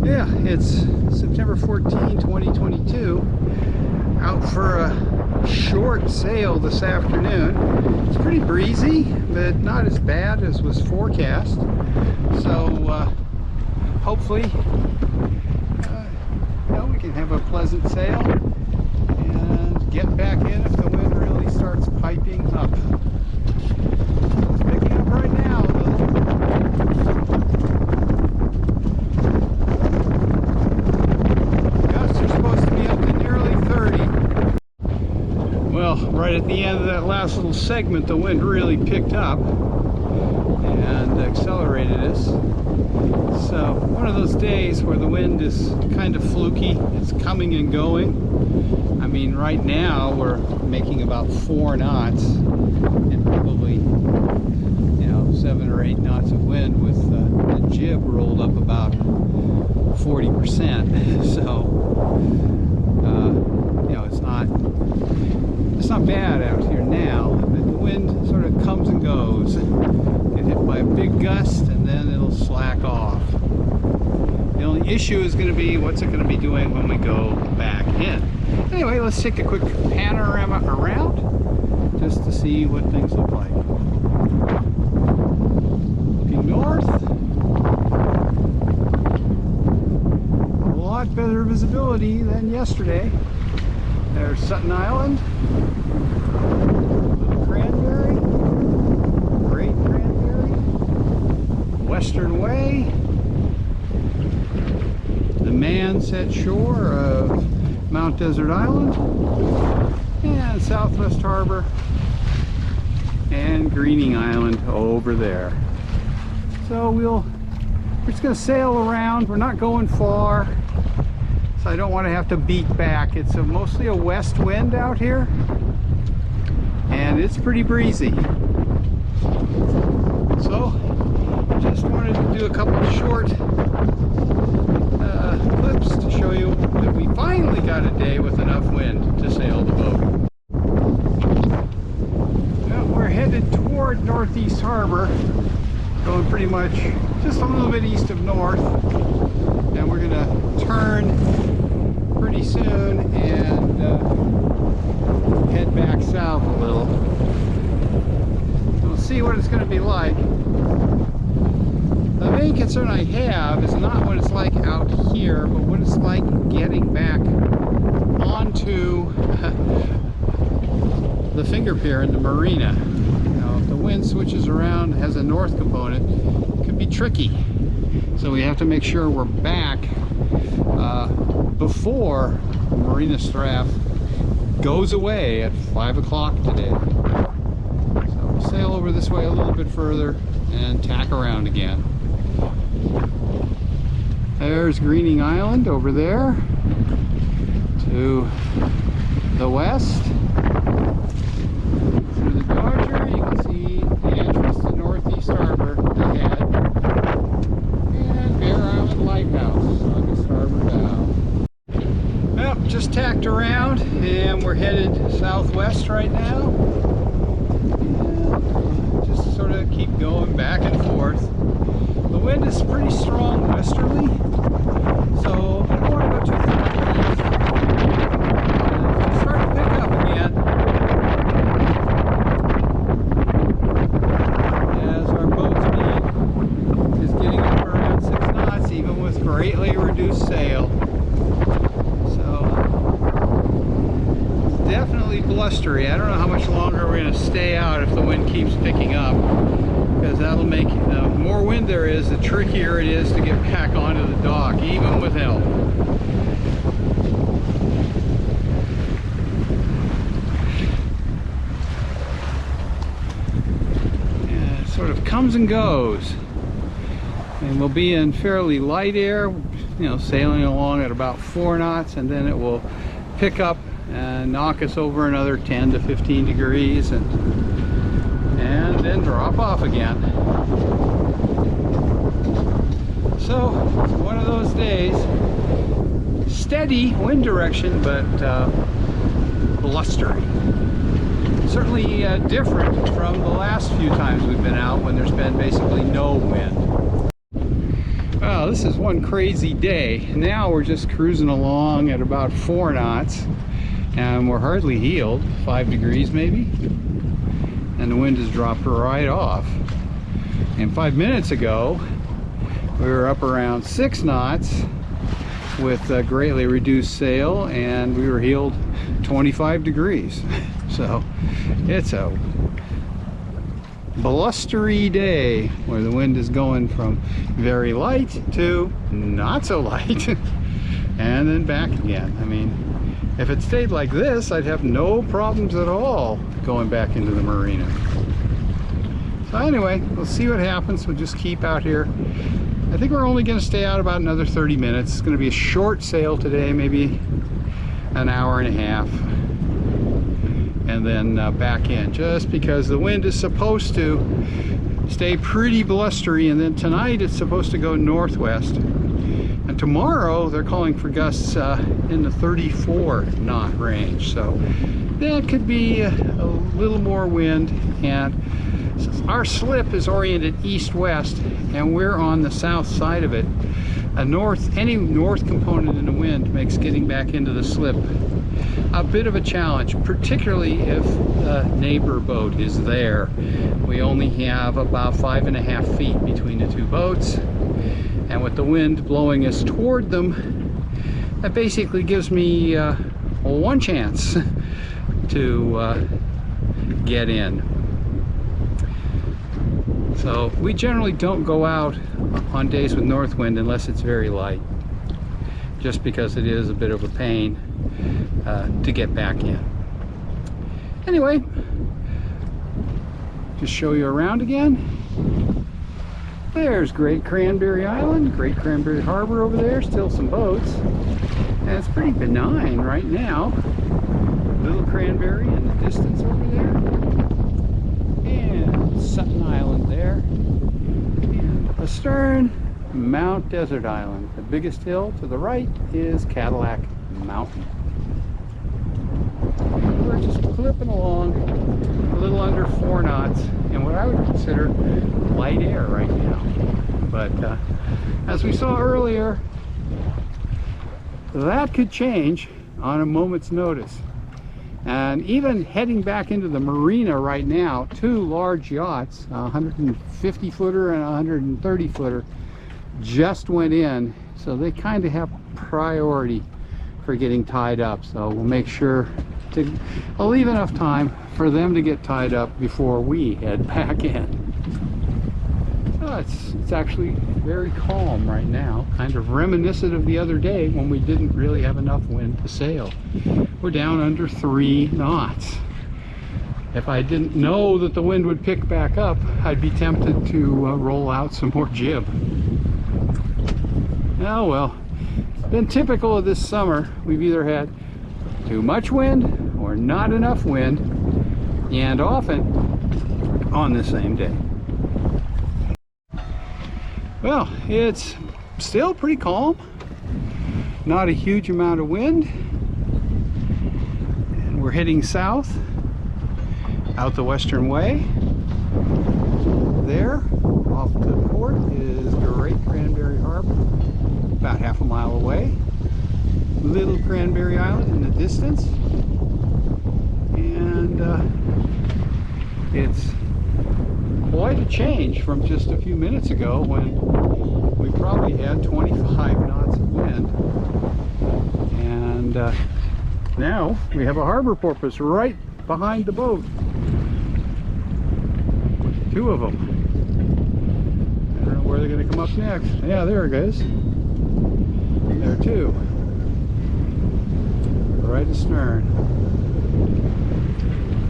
Yeah, it's September 14, 2022. Out for a short sail this afternoon. It's pretty breezy, but not as bad as was forecast. So hopefully we can have a pleasant sail and get back in if the wind really starts piping up. It's picking up right now, right at the end of that last little segment, the wind really picked up and accelerated us. So one of those days where the wind is kind of fluky. It's coming and going. I mean, right now we're making about 4 knots and probably 7 or 8 knots of wind with the jib rolled up about 40%. So it's not bad out here now, but the wind sort of comes and goes. Get hit by a big gust and then it'll slack off. The only issue is going to be what's it going to be doing when we go back in. Anyway, let's take a quick panorama around just to see what things look like. Looking north, a lot better visibility than yesterday. There's Sutton Island, Little Cranberry, Great Cranberry, Western Way, the man-set shore of Mount Desert Island, and Southwest Harbor, and Greening Island over there. So we're just going to sail around. We're not going far. So I don't want to have to beat back. It's mostly a west wind out here, and it's pretty breezy. So just wanted to do a couple of short clips to show you that we finally got a day with enough wind to sail the boat. Well, we're headed toward Northeast Harbor, going pretty much just a little bit east of north, and we're going to turn pretty soon and head back south a little. We'll see what it's going to be like. The main concern I have is not what it's like out here, but what it's like getting back onto the finger pier in the marina. If the wind switches around, has a north component, it can be tricky. So we have to make sure we're back before Marina Straff goes away at 5 o'clock today. So we'll sail over this way a little bit further and tack around again. There's Greening Island over there to the west. Through the Dodger, you can see the entrance to Northeast Harbor ahead. And Bear Island Lighthouse on the starboard bow. Well, just tacked around and we're headed southwest right now. And just sort of keep going back and forth. The wind is pretty strong westerly, so I don't want to go too far east. It's starting to pick up again as our boat speed is getting up around 6 knots, even with greatly reduced sail. So it's definitely blustery. I don't know how much longer we're going to stay out if the wind keeps picking up, because that'll make the more wind there is, the trickier it is to get back onto the dock, even with help. And it sort of comes and goes. And we'll be in fairly light air, sailing along at about 4 knots, and then it will pick up and knock us over another 10 to 15 degrees and then drop off again. So it's one of those days. Steady wind direction, but blustery. Certainly different from the last few times we've been out when there's been basically no wind. Well, this is one crazy day. Now we're just cruising along at about 4 knots, and we're hardly heeled, 5 degrees maybe, and the wind has dropped right off. And 5 minutes ago, we were up around 6 knots with a greatly reduced sail, and we were heeled 25 degrees. So it's a blustery day where the wind is going from very light to not so light and then back again. I mean, if it stayed like this, I'd have no problems at all going back into the marina. So anyway, we'll see what happens. We'll just keep out here. I think we're only going to stay out about another 30 minutes. It's going to be a short sail today, maybe an hour and a half, and then back in, just because the wind is supposed to stay pretty blustery, and then tonight it's supposed to go northwest, and tomorrow they're calling for gusts in the 34 knot range, so that could be a little more wind. And our slip is oriented east-west, and we're on the south side of it. Any north component in the wind makes getting back into the slip a bit of a challenge, particularly if the neighbor boat is there. We only have about 5.5 feet between the two boats, and with the wind blowing us toward them, that basically gives me one chance to get in. So we generally don't go out on days with north wind unless it's very light, just because it is a bit of a pain to get back in. Anyway, just show you around again. There's Great Cranberry Island, Great Cranberry Harbor over there, still some boats, and it's pretty benign right now. Little Cranberry in the distance over there, and Sutton Island there, and astern, Mount Desert Island. The biggest hill to the right is Cadillac Mountain. We're just clipping along a little under 4 knots in what I would consider light air right now. But as we saw earlier, that could change on a moment's notice. And even heading back into the marina right now, 2 large yachts, a 150 footer and a 130 footer, just went in, so they kind of have priority for getting tied up. So we'll make sure I'll leave enough time for them to get tied up before we head back in. So it's actually very calm right now, kind of reminiscent of the other day when we didn't really have enough wind to sail. We're down under 3 knots. If I didn't know that the wind would pick back up, I'd be tempted to roll out some more jib. Oh well, it's been typical of this summer. We've either had too much wind or not enough wind, and often on the same day. Well, it's still pretty calm, not a huge amount of wind, and we're heading south out the western way. There off to the port is Great Cranberry Harbor, about half a mile away. Little Cranberry Island in the distance, and it's quite a change from just a few minutes ago when we probably had 25 knots of wind, and now we have a harbor porpoise right behind the boat. 2 of them. I don't know where they're going to come up next. Yeah, there it goes. There too. Right astern.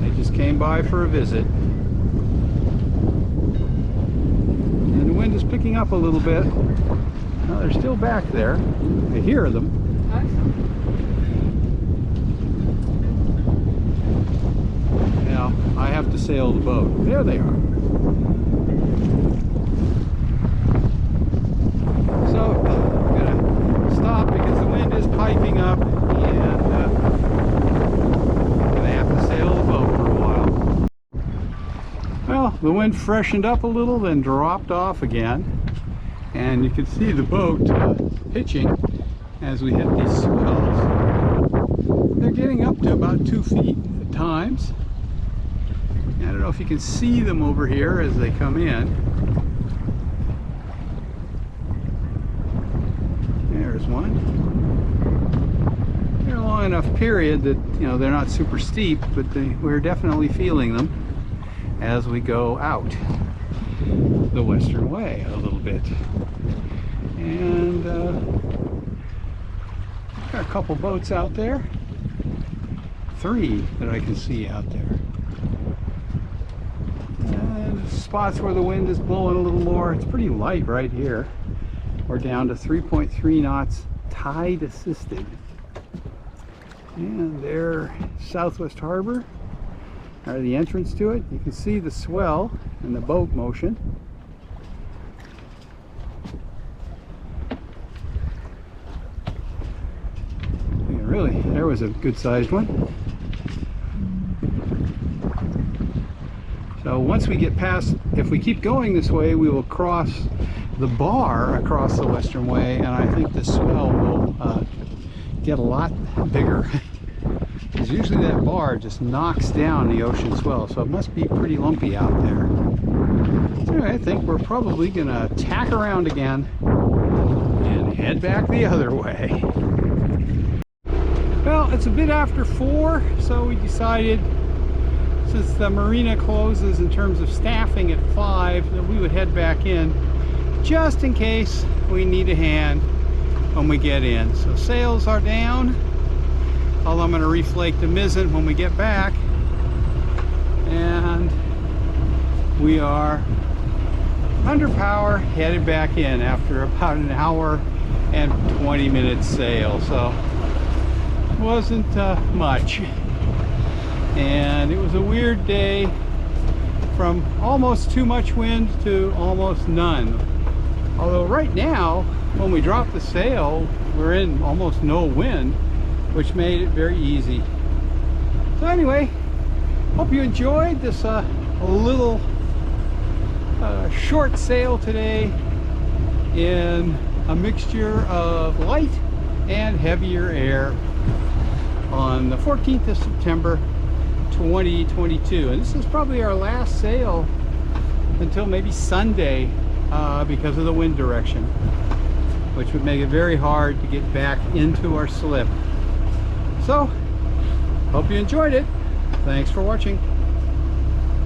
They just came by for a visit. And the wind is picking up a little bit. Well, they're still back there. I hear them. Now, I have to sail the boat. There they are. So, I'm going to stop because the wind is piping up, and I'm going to have to sail the boat for a while. Well, the wind freshened up a little, then dropped off again, And you can see the boat pitching as we hit these swells. They're getting up to about 2 feet at times. I don't know if you can see them over here as they come in. There's one. They're a long enough period that, you know, they're not super steep, but we're definitely feeling them as we go out the western way a little bit. And got a couple boats out there. 3 that I can see out there. And spots where the wind is blowing a little more. It's pretty light right here. We're down to 3.3 knots, tide assisted. And there, Southwest Harbor, or the entrance to it. You can see the swell and the boat motion. Yeah, really, there was a good sized one. So once we get past, if we keep going this way, we will cross the bar across the western way, and I think the swell will get a lot bigger. Because usually that bar just knocks down the ocean swell, so it must be pretty lumpy out there. So anyway, I think we're probably gonna tack around again and head back the other way. Well, it's a bit after 4, so we decided, since the marina closes in terms of staffing at 5, that we would head back in just in case we need a hand when we get in. So sails are down, although I'm going to reflake the mizzen when we get back, and we are under power headed back in after about an hour and 20 minutes sail. So it wasn't much, and it was a weird day, from almost too much wind to almost none. Although right now, when we drop the sail, we're in almost no wind, which made it very easy. So anyway, hope you enjoyed this little short sail today in a mixture of light and heavier air on the 14th of September 2022. And this is probably our last sail until maybe Sunday, because of the wind direction, which would make it very hard to get back into our slip. So, hope you enjoyed it. Thanks for watching.